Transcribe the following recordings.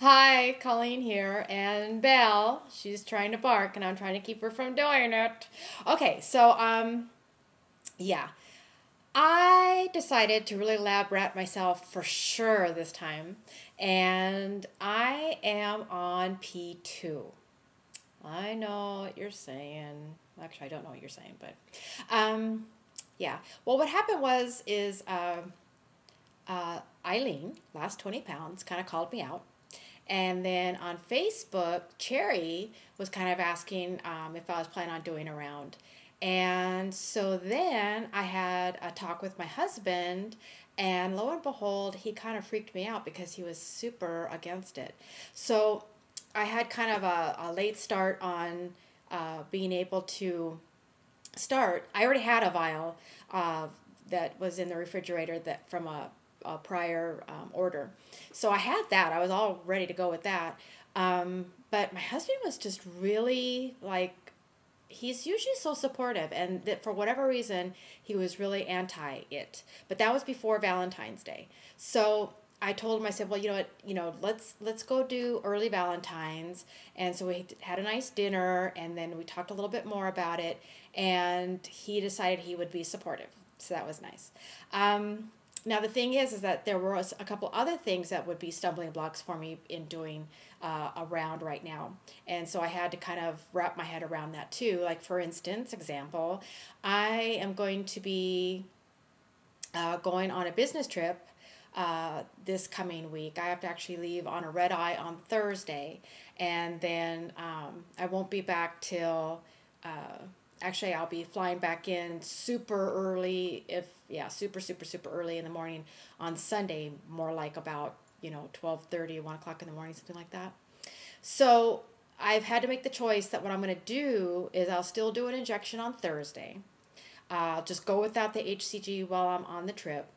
Hi, Colleen here, and Belle, she's trying to bark, and I'm trying to keep her from doing it. Okay, yeah, I decided to really lab rat myself for sure this time, and I am on P2. I know what you're saying. Actually, I don't know what you're saying, but, um, yeah. Well, what happened is Eileen, last 20 pounds, kind of called me out. And then on Facebook, Cherry was kind of asking if I was planning on doing a round. And so then I had a talk with my husband, and lo and behold, he kind of freaked me out because he was super against it. So I had kind of a late start on being able to start. I already had a vial that was in the refrigerator that from a prior order. So I had that. I was all ready to go with that. But my husband was just really like, he's usually so supportive, and that for whatever reason, he was really anti it. But that was before Valentine's Day. So I told him, I said, well, you know what, let's go do early Valentine's. And so we had a nice dinner, and then we talked a little bit more about it, and he decided he would be supportive. So that was nice. Now the thing is that there were a couple other things that would be stumbling blocks for me in doing a round right now, and so I had to kind of wrap my head around that too. Like for instance, example, I am going to be going on a business trip this coming week. I have to actually leave on a red eye on Thursday, and then I won't be back till. Actually, I'll be flying back in super early, if yeah, super early in the morning on Sunday, more like about 12:30, 1 o'clock in the morning, something like that. So I've had to make the choice that what I'm going to do is I'll still do an injection on Thursday. I'll just go without the HCG while I'm on the trip,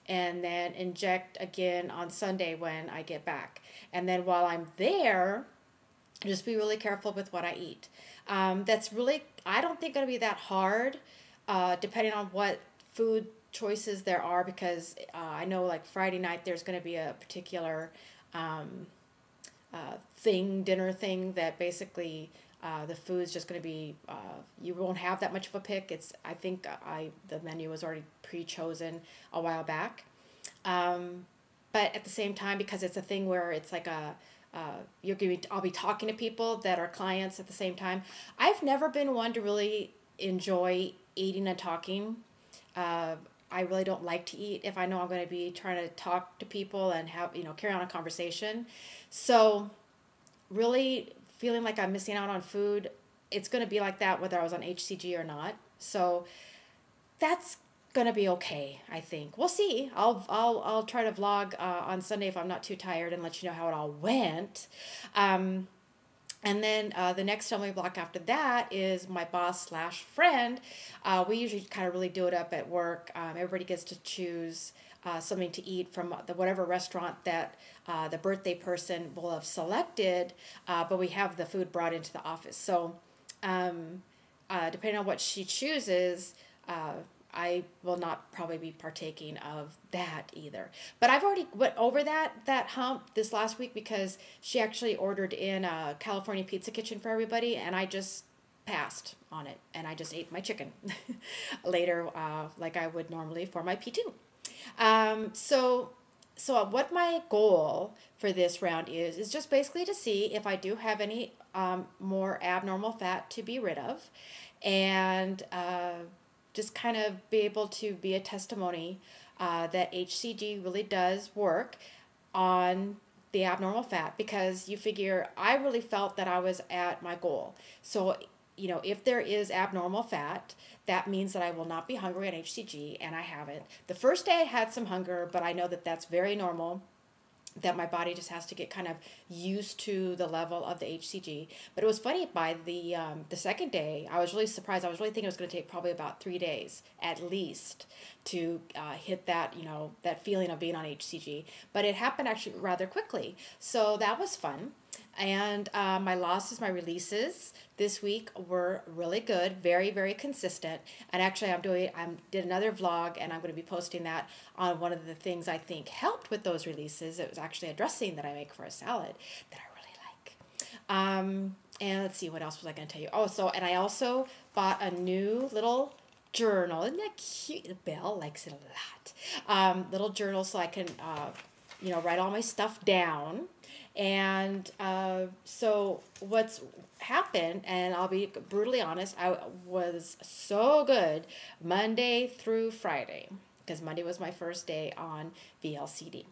and then inject again on Sunday when I get back. And then while I'm there, just be really careful with what I eat. That's really, I don't think, going to be that hard, depending on what food choices there are, because I know like Friday night there's going to be a particular um, dinner thing that basically the food's just going to be, you won't have that much of a pick. I think the menu was already pre-chosen a while back. Um, but at the same time, because it's a thing where it's like I'll be talking to people that are clients at the same time. I've never been one to really enjoy eating and talking. Uh, I really don't like to eat if I know I'm going to be trying to talk to people and have, carry on a conversation. So really feeling like I'm missing out on food, it's going to be like that whether I was on HCG or not. So that's gonna be okay. I think we'll see. I'll try to vlog on Sunday if I'm not too tired and let you know how it all went. Um, and then the next stumbling block after that is my boss slash friend. We usually kind of really do it up at work. Everybody gets to choose something to eat from the whatever restaurant that the birthday person will have selected, but we have the food brought into the office. So depending on what she chooses, I will not probably be partaking of that either. But I've already went over that hump this last week because she actually ordered in a California pizza kitchen for everybody, and I just passed on it, and I just ate my chicken later, like I would normally for my P2. So what my goal for this round is just basically to see if I do have any more abnormal fat to be rid of, and just kind of be able to be a testimony that HCG really does work on the abnormal fat, because you figure I really felt that I was at my goal. So, if there is abnormal fat, that means that I will not be hungry on HCG, and I haven't. The first day I had some hunger, but I know that that's very normal, that my body just has to get kind of used to the level of the HCG. But it was funny, by the second day, I was really surprised. I was really thinking it was going to take probably about 3 days at least to hit that, that feeling of being on HCG. But it happened actually rather quickly. So that was fun. And my losses, my releases this week were really good, very, very consistent. And actually, I did another vlog, and I'm going to be posting that on one of the things I think helped with those releases. It was actually a dressing that I make for a salad that I really like. And let's see, what else was I going to tell you? Oh, and I also bought a new little journal. Isn't that cute? Belle likes it a lot. Little journal so I can, write all my stuff down. And so what's happened, and I'll be brutally honest, I was so good Monday through Friday, because Monday was my first day on VLCD.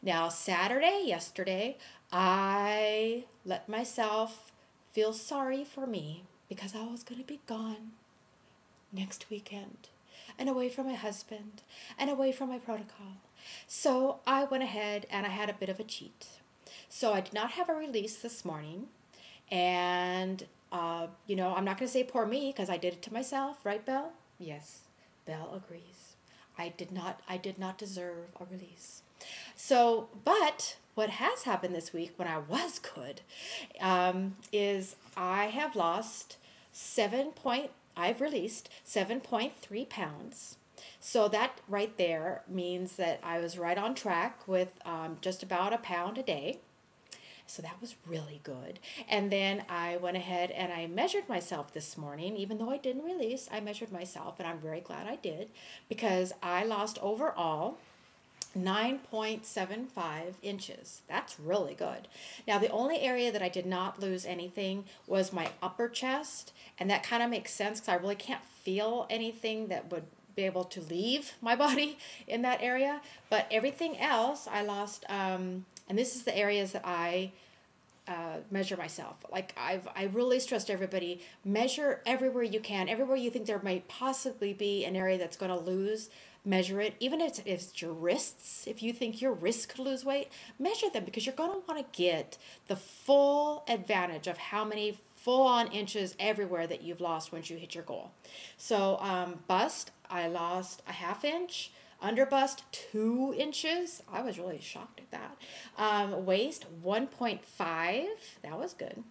Now, yesterday, I let myself feel sorry for me because I was going to be gone next weekend and away from my husband and away from my protocol. So I went ahead and I had a bit of a cheat. So I did not have a release this morning. And, I'm not going to say poor me because I did it to myself. Right, Belle? Yes, Belle agrees. I did not deserve a release. So, but what has happened this week when I was good is I have lost I've released 7.3 pounds. So that right there means that I was right on track with just about a pound a day. So that was really good. And then I went ahead and I measured myself this morning. Even though I didn't release, I measured myself, and I'm very glad I did, because I lost overall 9.75 inches. That's really good. Now, the only area that I did not lose anything was my upper chest, and that kind of makes sense because I really can't feel anything that would be able to leave my body in that area. But everything else I lost, and this is the areas that I measure myself. Like I really stressed everybody, measure everywhere you can, everywhere you think there might possibly be an area that's going to lose. Measure it, even if it's your wrists. If you think your wrists could lose weight, measure them, because you're going to want to get the full advantage of how many full-on inches everywhere that you've lost once you hit your goal. So bust, I lost a ½ inch. Under bust, 2 inches. I was really shocked at that. Waist, 1.5. That was good.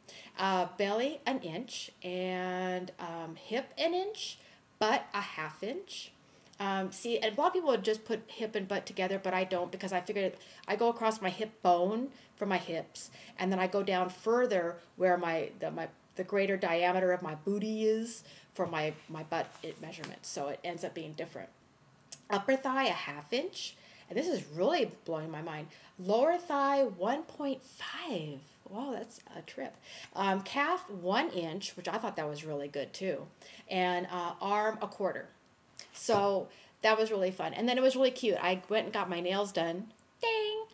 Belly, 1 inch. And hip, 1 inch. Butt, a ½ inch. See, and a lot of people would just put hip and butt together, but I don't, because I figured I go across my hip bone for my hips, and then I go down further where the greater diameter of my booty is for my butt measurement. So it ends up being different. Upper thigh, a ½ inch, and this is really blowing my mind. Lower thigh, 1.5. Wow, that's a trip. Calf, 1 inch, which I thought that was really good too, and arm, 1/4. So that was really fun. And then it was really cute. I went and got my nails done, ding,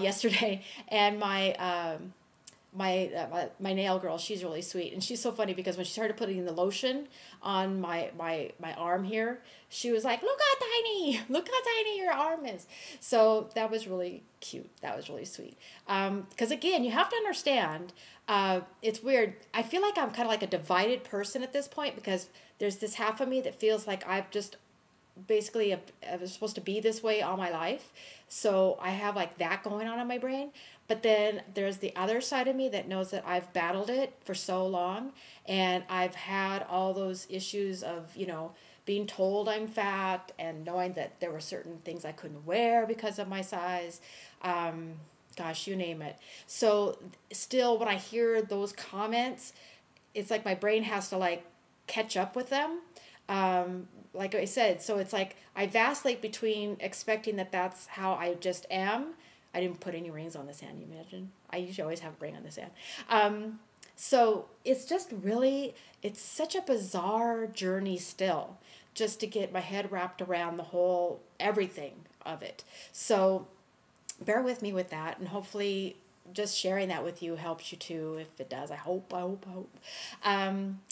yesterday. And my nail girl, she's really sweet. And she's so funny because when she started putting the lotion on my arm here, she was like, look how tiny your arm is. So that was really cute. That was really sweet. Because again, you have to understand, it's weird. I feel like I'm kind of like a divided person at this point, because there's this half of me that feels like I've just basically I was supposed to be this way all my life. So I have like that going on in my brain. But then there's the other side of me that knows that I've battled it for so long, and I've had all those issues of, being told I'm fat and knowing that there were certain things I couldn't wear because of my size. Gosh, you name it. So still, when I hear those comments, it's like my brain has to like catch up with them. Like I said, so it's like I vacillate between expecting that that's how I just am. I didn't put any rings on this hand, you imagine? I usually always have a ring on this hand. So it's just really, it's such a bizarre journey still, just to get my head wrapped around the whole everything of it. So bear with me with that, and hopefully just sharing that with you helps you too. If it does, I hope.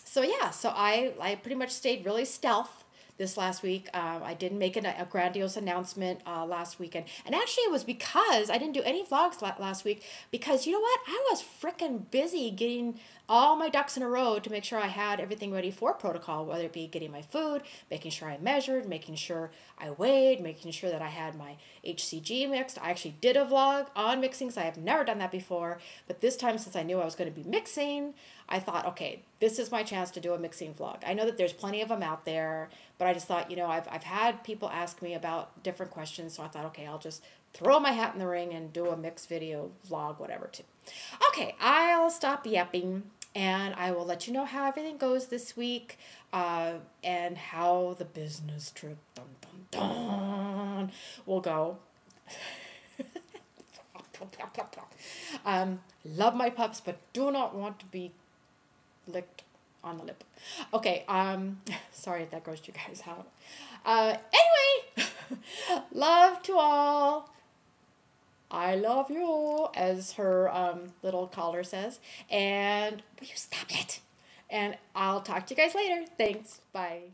So yeah, so I pretty much stayed really stealth this last week. I didn't make a grandiose announcement last weekend. And actually it was because I didn't do any vlogs last week, because you know what? I was freaking busy getting all my ducks in a row to make sure I had everything ready for protocol, whether it be getting my food, making sure I measured, making sure I weighed, making sure that I had my HCG mixed. I actually did a vlog on mixing, so I have never done that before. But this time, since I knew I was going to be mixing, I thought, okay, this is my chance to do a mixing vlog. I know that there's plenty of them out there, but I just thought, I've had people ask me about different questions, so I thought, okay, I'll just throw my hat in the ring and do a mixed video vlog, whatever, too. Okay, I'll stop yapping, and I will let you know how everything goes this week, and how the business trip will go. Love my pups, but do not want to be licked on the lip. Okay, sorry if that grossed you guys out. Anyway, love to all. I love you, as her little caller says. And will you stop it? And I'll talk to you guys later. Thanks. Bye.